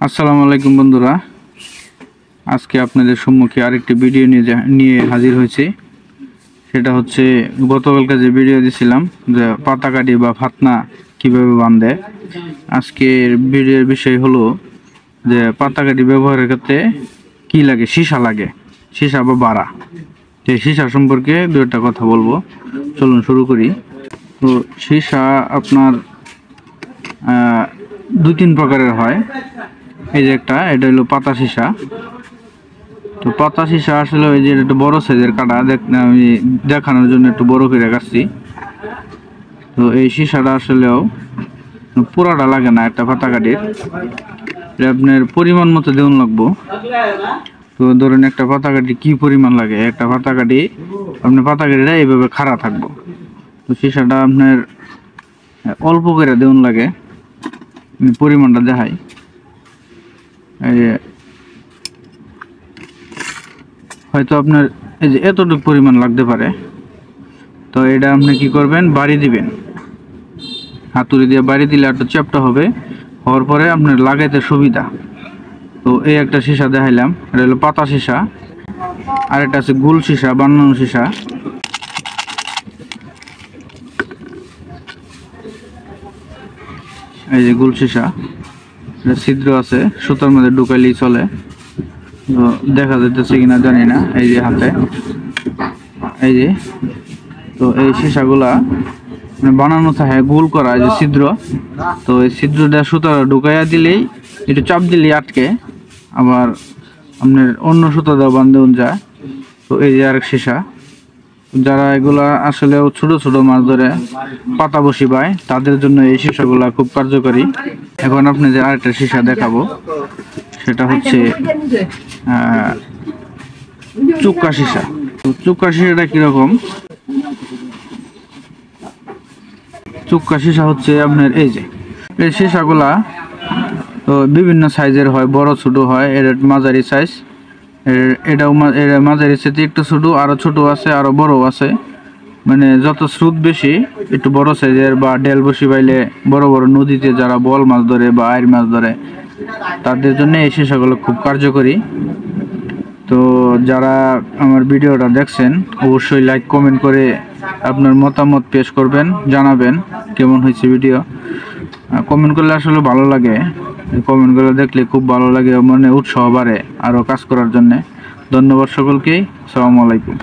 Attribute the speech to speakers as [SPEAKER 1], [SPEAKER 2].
[SPEAKER 1] আসসালামু আলাইকুম বন্ধুরা, আজকে আপনাদের সম্মুখে আরেকটি ভিডিও নিয়ে হাজির হয়েছি। সেটা হচ্ছে গতকালকে যে ভিডিও দিয়েছিলাম যে পাতাকাটি বা ফাতনা কিভাবে বাঁধে। আজকের ভিডিওর বিষয় হলো যে পাতাকাটি ব্যবহারের ক্ষেত্রে কি লাগে, সীসা বা বাড়া। এই সীসা সম্পর্কে দু একটা কথা বলবো, চলুন শুরু করি। তো সীসা আপনার দুই তিন প্রকারের হয়। এই যে এটা হলো পাতা সীসা। তো পাতা সীসা আসলে ওই যে একটু বড় সাইজের কাটা, আমি দেখানোর জন্য একটু বড় করে কাটছি। তো এই সীসাটা আসলেও পুরাটা লাগে না, একটা পাতা কাটির আপনার পরিমাণ মতো দেউন লাগবো। তো ধরেন একটা পাতা কাটি কি পরিমাণ লাগে, একটা পাতা কাটি আপনার পাতা কাটিটা এইভাবে খাড়া থাকবো। তো সীসাটা আপনার অল্প করে দেউন লাগে, পরিমাণটা দেখাই। হয়তো আপনার এই যে এতটুকু পরিমাণ লাগতে পারে। তো এটা আপনি কি করবেন, বাড়ি দিবেন, হাতুড়ি দিয়ে বাড়ি দিলে একটু চ্যাপটা হবে, হওয়ার পরে আপনার লাগাইতে সুবিধা। তো এই একটা সীসা দেখাইলাম, এটা হলো পাতা সীসা। আর একটা আছে গোল সীসা, বানানো সীসা। এই যে গোল সীসা, এটা ছিদ্র আছে, সুতার মধ্যে ঢুকাইলেই চলে। তো দেখা যাইতেছে কিনা জানি না, এই যে হাতে এই যে। তো এই সীসাগুলা বানানো থাকে গোল করা, এই যে ছিদ্র। তো এই ছিদ্রটা সুতা ঢুকাইয়া দিলেই, একটু চাপ দিলেই আটকে, আবার আপনার অন্য সুতা দেওয়া বান্ধব যায়। তো এই যে আরেক সীসা। যারা এগুলা আসলে ছোট ছোট মাছ ধরে পাতা বসি পায়, তাদের জন্য এই সীসাগুলা খুব কার্যকরী। এখন আপনাদের আরেকটা সীসা দেখাবো, সেটা হচ্ছে চুক্কা সীসা। তো চুক্কা সীসাটা কিরকম, চুক্কা সীসা হচ্ছে আপনার এই যে এই সীসাগুলা তো বিভিন্ন সাইজের হয়, বড় ছোট হয়। এটা মাঝারি সাইজ, এটাও মাঝারি সাইজে একটু ছোট, আরো ছোট আছে, আরো বড় আছে। মানে যত স্রোত বেশি একটু বড় সাইজের, বা ডেল বসি পাইলে বড় বড় নদীতে যারা বল মাছ ধরে বা আইর মাছ ধরে, তাদের জন্য এই সীসাগুলো খুব কার্যকরী। তো যারা আমার ভিডিওটা দেখছেন, অবশ্যই লাইক কমেন্ট করে আপনার মতামত পেশ করবেন, জানাবেন কেমন হয়েছে ভিডিও। কমেন্ট করলে আসলে ভালো লাগে, কমেন্টগুলো দেখলে খুব ভালো লাগে, মানে উৎসাহ বাড়ে আরও কাজ করার জন্যে। ধন্যবাদ সকলকেই, আসসালামু আলাইকুম।